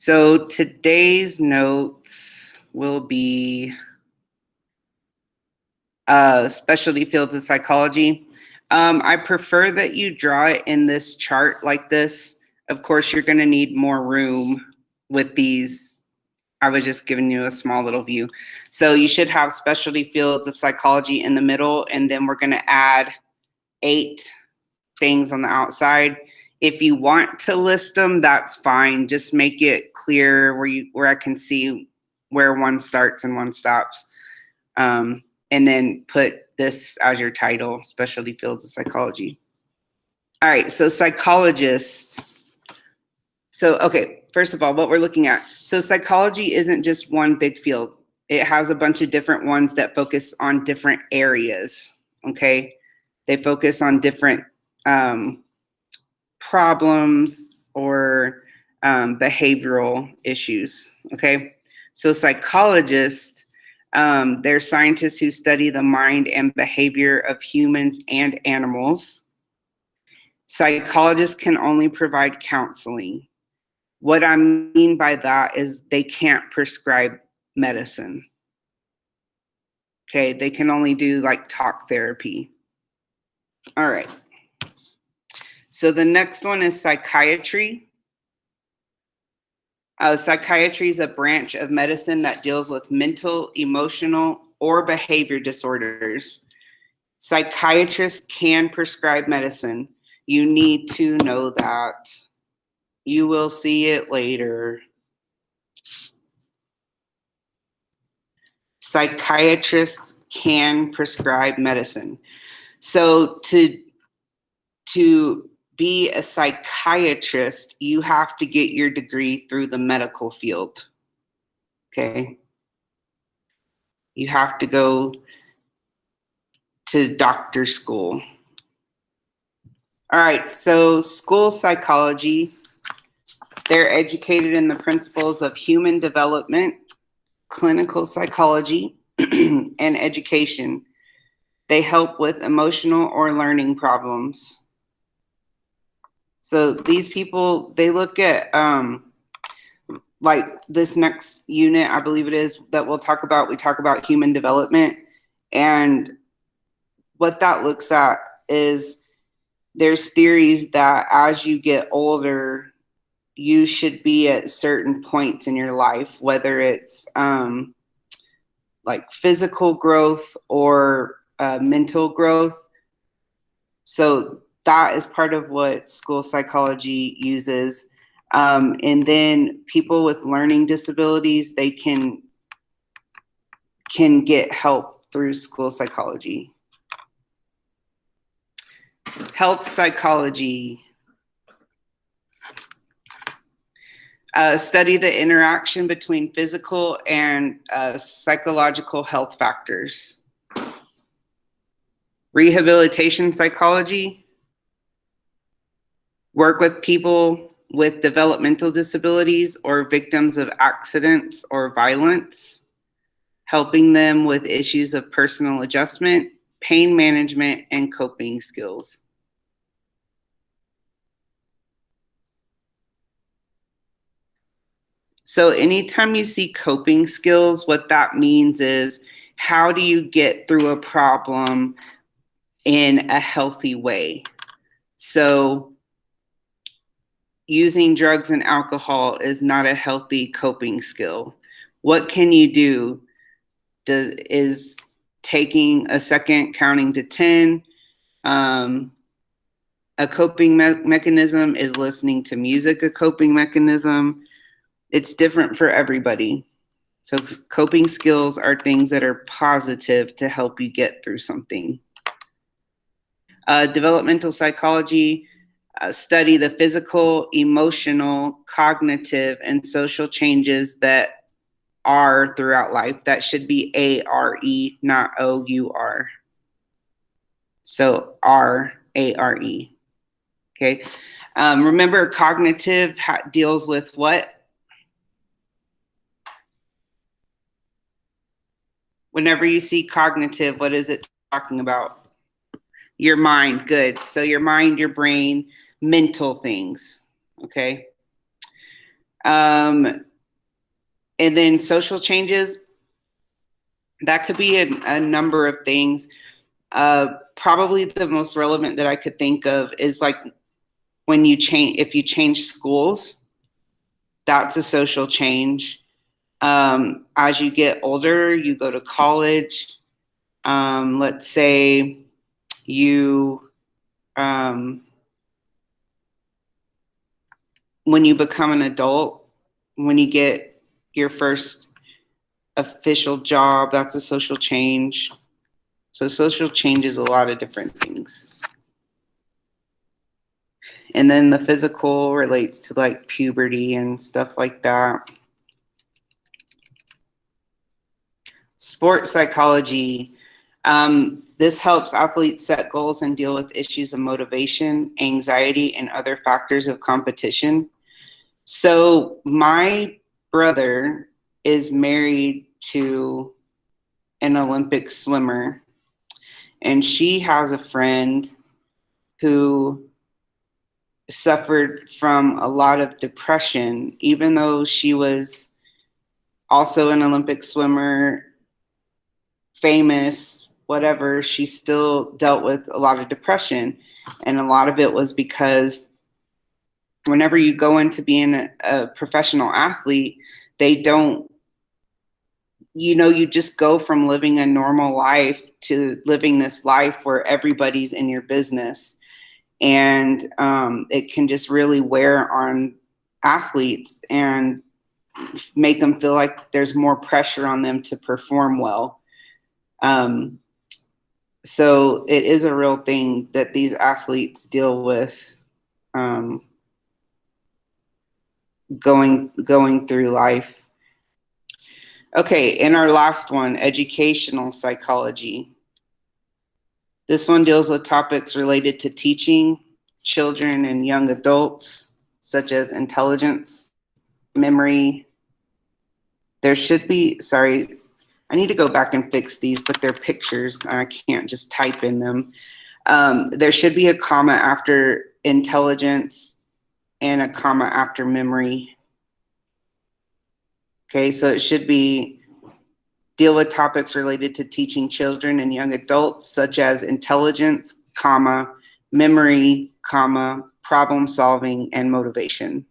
So today's notes will be specialty fields of psychology. I prefer that you draw it in this chart like this. Of course, you're going to need more room with these. I was just giving you a small little view. So you should have specialty fields of psychology in the middle, and then we're going to add 8 things on the outside. If you want to list them, that's fine. Just make it clear where I can see where one starts and one stops. And then put this as your title, specialty fields of psychology. All right, so psychologist. So, okay, first of all, what we're looking at. So psychology isn't just one big field. It has a bunch of different ones that focus on different areas, okay? They focus on different problems or behavioral issues, okay? So psychologists, they're scientists who study the mind and behavior of humans and animals. Psychologists can only provide counseling. What I mean by that is they can't prescribe medicine. Okay, they can only do like talk therapy. All right. So the next one is psychiatry. Psychiatry is a branch of medicine that deals with mental, emotional, or behavior disorders. Psychiatrists can prescribe medicine. You need to know that. You will see it later. Psychiatrists can prescribe medicine. So to be a psychiatrist, you have to get your degree through the medical field. Okay? You have to go to doctor school. All right, so school psychology, they're educated in the principles of human development, clinical psychology, and education. They help with emotional or learning problems. So these people, they look at like this next unit, I believe it is, that we'll talk about. We talk about human development. And what that looks at is there's theories that as you get older, you should be at certain points in your life, whether it's like physical growth or mental growth. So that is part of what school psychology uses. And then people with learning disabilities, they can get help through school psychology. Health psychology. Study the interaction between physical and psychological health factors. Rehabilitation psychology. Work with people with developmental disabilities or victims of accidents or violence, helping them with issues of personal adjustment, pain management, and coping skills. So anytime you see coping skills, what that means is how do you get through a problem in a healthy way? So using drugs and alcohol is not a healthy coping skill. What can you do? Is taking a second, counting to 10. A coping mechanism is listening to music, a coping mechanism. It's different for everybody. So coping skills are things that are positive to help you get through something. Developmental psychology, study the physical, emotional, cognitive, and social changes that are throughout life. That should be A-R-E, not O-U-R. So R-A-R-E. Okay. Remember, cognitive deals with what? Whenever you see cognitive, what is it talking about? Your mind. Good. So your mind, your brain, mental things. Okay. And then social changes, that could be a number of things. Probably the most relevant that I could think of is like when you change, if you change schools, that's a social change. As you get older, you go to college. Let's say you, when you become an adult, when you get your first official job, that's a social change. So social change is a lot of different things. And then the physical relates to like puberty and stuff like that. Sports psychology. This helps athletes set goals and deal with issues of motivation, anxiety, and other factors of competition. So my brother is married to an Olympic swimmer, and she has a friend who suffered from a lot of depression, even though she was also an Olympic swimmer, famous, whatever, she still dealt with a lot of depression. And a lot of it was because whenever you go into being a professional athlete, they don't, you just go from living a normal life to living this life where everybody's in your business. And it can just really wear on athletes and make them feel like there's more pressure on them to perform well. So it is a real thing that these athletes deal with, going through life. Okay, and our last one, educational psychology. This one deals with topics related to teaching children and young adults, such as intelligence, memory. There should be, sorry, I need to go back and fix these, but they're pictures. I can't just type in them. There should be a comma after intelligence and a comma after memory. Okay, so it should be deal with topics related to teaching children and young adults, such as intelligence, comma, memory, comma, problem solving, and motivation.